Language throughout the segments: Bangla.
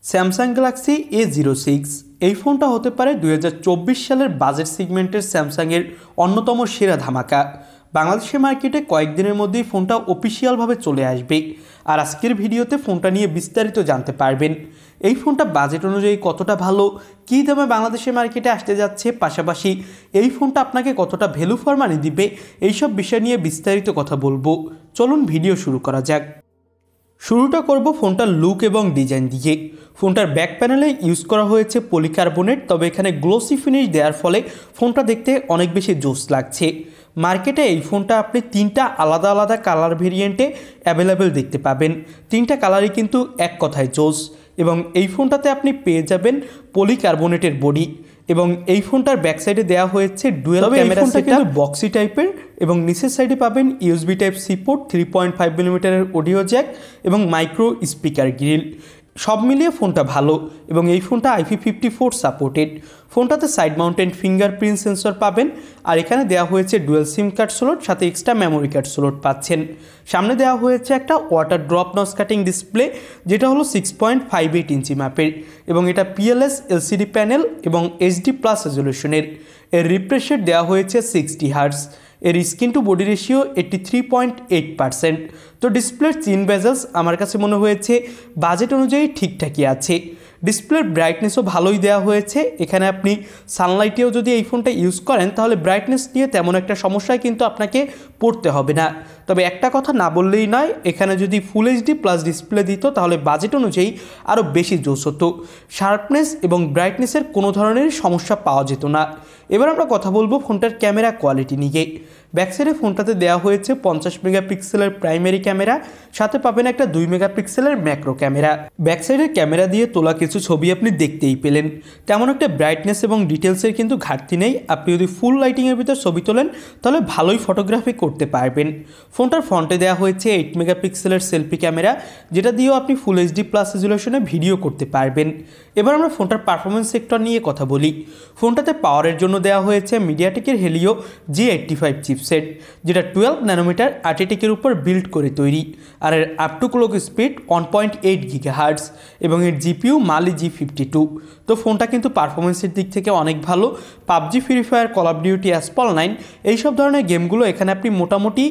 স্যামসাং গ্যালাক্সি A06 এই ফোনটা হতে পারে 2024 সালের বাজেট সেগমেন্টের স্যামসাংয়ের অন্যতম সেরা ধামাকা। বাংলাদেশের মার্কেটে কয়েকদিনের মধ্যেই ফোনটা অফিসিয়ালভাবে চলে আসবে, আর আজকের ভিডিওতে ফোনটা নিয়ে বিস্তারিত জানতে পারবেন। এই ফোনটা বাজেট অনুযায়ী কতটা ভালো, কী দামে বাংলাদেশের মার্কেটে আসতে যাচ্ছে, পাশাপাশি এই ফোনটা আপনাকে কতটা ভ্যালু ফর মানি দিবে, এইসব বিষয় নিয়ে বিস্তারিত কথা বলবো। চলুন ভিডিও শুরু করা যাক। শুরুটা করব ফোনটার লুক এবং ডিজাইন দিয়ে। ফোনটার ব্যাক প্যানেলে ইউজ করা হয়েছে পলিকার্বনেট, তবে এখানে গ্লোসি ফিনিশ দেওয়ার ফলে ফোনটা দেখতে অনেক বেশি জোস লাগছে। মার্কেটে এই ফোনটা আপনি তিনটা আলাদা আলাদা কালার ভেরিয়েন্টে অ্যাভেলেবেল দেখতে পাবেন। তিনটা কালারই কিন্তু এক কথায় জোস, এবং এই ফোনটাতে আপনি পেয়ে যাবেন পলিকার্বনেটের বডি, এবং এই ফোনটার ব্যাক সাইডে দেওয়া হয়েছে ডুয়েল ক্যামেরা সেটআপ, বক্সি টাইপের, এবং নিচের সাইডে পাবেন ইউএসবি টাইপ সি পোর্ট, 3.5 মিলিমিটারের অডিও জ্যাক এবং মাইক্রো স্পিকার গ্রিল। সব মিলিয়ে ফোনটা ভালো, এবং এই ফোনটা IP54 সাপোর্টেড। ফোনটাতে সাইড মাউন্টেড ফিঙ্গারপ্রিন্ট সেন্সর পাবেন, আর এখানে দেওয়া হয়েছে ডুয়েল সিম কার্ড স্লট, সাথে এক্সট্রা মেমোরি কার্ড স্লট পাচ্ছেন। সামনে দেওয়া হয়েছে একটা water drop notch cutting display, যেটা হলো 6.58 ইঞ্চি মাপের, এবং এটা PLS LCD প্যানেল এবং HD+ রেজলিউশনের। এর রিফ্রেশ রেট দেওয়া হয়েছে 60 হার্টজ। এর স্ক্রিন টু বডি রেশিও 83.8%। তো ডিসপ্লের চিন বেজেলস আমার কাছে মনে হয়েছে বাজেট অনুযায়ী ঠিকঠাকই আছে। ডিসপ্লের ব্রাইটনেসও ভালোই দেওয়া হয়েছে। এখানে আপনি সানলাইটেও যদি এই ফোনটা ইউজ করেন তাহলে ব্রাইটনেস নিয়ে তেমন একটা সমস্যায় কিন্তু আপনাকে পড়তে হবে না। তবে একটা কথা না বললেই নয়, এখানে যদি ফুল HD+ ডিসপ্লে দিত তাহলে বাজেট অনুযায়ী আরও বেশি জোস হতো। শার্পনেস এবং ব্রাইটনেসের কোনো ধরনের সমস্যা পাওয়া যেত না। এবার আমরা কথা বলবো ফোনটার ক্যামেরা কোয়ালিটি নিয়ে। ব্যাকসাইডে ফোনটাতে দেওয়া হয়েছে 50 মেগাপিক্সেলের প্রাইমারি ক্যামেরা, সাথে পাবেন একটা 2 মেগাপিক্সেলের ম্যাক্রো ক্যামেরা। ব্যাকসাইডের ক্যামেরা দিয়ে তোলা কিছু ছবি আপনি দেখতেই পেলেন। তেমন একটা ব্রাইটনেস এবং ডিটেলসের কিন্তু ঘাটতি নেই। আপনি যদি ফুল লাইটিংয়ের ভিতর ছবি তোলেন তাহলে ভালোই ফটোগ্রাফি করতে পারবেন। ফোনটার ফ্রন্টে দেওয়া হয়েছে 8 মেগাপিক্সেলের সেলফি ক্যামেরা, যেটা দিয়েও আপনি ফুল HD+ রেজলিউশনে ভিডিও করতে পারবেন। এবার আমরা ফোনটার পারফরমেন্স সেক্টর নিয়ে কথা বলি। ফোনটাতে পাওয়ারের জন্য দেওয়া হয়েছে মিডিয়াটেকের হেলিও G85 চিপসেট, যেটা 12 ন্যানোমিটার আর্টিটেকের উপর বিল্ড করে তৈরি, আর এর up to clock speed 1.8 gigahertz, এবং এর GPU Mali G52। তো ফোনটা কিন্তু পারফরমেন্সের দিক থেকে অনেক ভালো। PUBG, Free Fire, Call of Duty, Asphalt nine এইসব ধরনের গেমগুলো এখানে আপনি মোটামুটি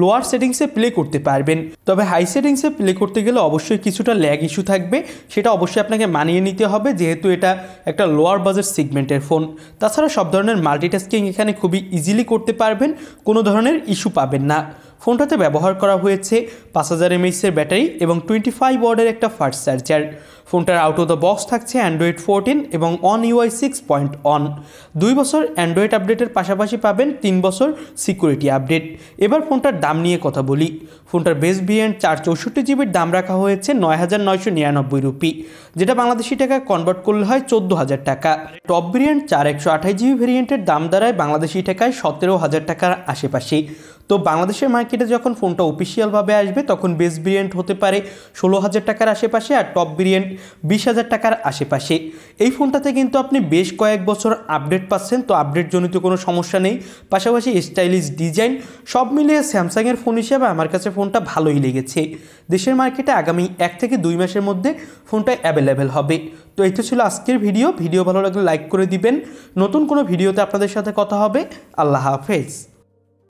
লোয়ার সেটিংসে প্লে করতে পারবেন। তবে হাই সেটিংসে প্লে করতে গেলে অবশ্যই কিছুটা ল্যাগ ইস্যু থাকবে, সেটা অবশ্যই আপনাকে মানিয়ে নিতে হবে, যেহেতু এটা একটা লোয়ার বাজেট সেগমেন্টের ফোন। তাছাড়া সব ধরনের মাল্টিটাস্কিং এখানে খুবই ইজিলি করতে পারবেন, কোনো ধরনের ইস্যু পাবেন না। ফোনটাতে ব্যবহার করা হয়েছে 5000 mAh ব্যাটারি এবং 25 ওয়াটের একটা ফাস্ট চার্জার। ফোনটার আউট অফ দ্য বক্স থাকছে Android 14 এবং One UI 6.1। 2 বছর অ্যান্ড্রয়েড আপডেটের পাশাপাশি পাবেন 3 বছর সিকিউরিটি আপডেট। এবার ফোনটার দাম নিয়ে কথা বলি। ফোনটার বেস ভেরিয়েন্ট 464 দাম রাখা হয়েছে 9999 রুপি, যেটা বাংলাদেশি টাকা কনভার্ট করলে হয় 14,000 টাকা। টপ ভেরিয়েন্ট 4128GB ভেরিয়েন্টের দাম দাঁড়ায় বাংলাদেশি টাকায় 17,000 টাকার আশেপাশে। তো বাংলাদেশের মার্কেটে যখন ফোনটা অফিসিয়ালভাবে আসবে তখন বেস ভেরিয়েন্ট হতে পারে 16,000 টাকার আশেপাশে, আর টপ ভেরিয়েন্ট 20,000 টাকার আশেপাশে। এই ফোনটাতে কিন্তু আপনি বেশ কয়েক বছর আপডেট পাচ্ছেন, তো আপডেটজনিত কোনো সমস্যা নেই। পাশাপাশি স্টাইলিশ ডিজাইন সব মিলিয়ে স্যামসাংয়ের ফোন হিসেবে আমার কাছে ফোনটা ভালোই লেগেছে। দেশের মার্কেটে আগামী 1 থেকে 2 মাসের মধ্যে ফোনটা অ্যাভেলেবেল হবে। তো এই তো ছিল আজকের ভিডিও। ভালো লাগলে লাইক করে দিবেন। নতুন কোনো ভিডিওতে আপনাদের সাথে কথা হবে। আল্লাহ হাফেজ।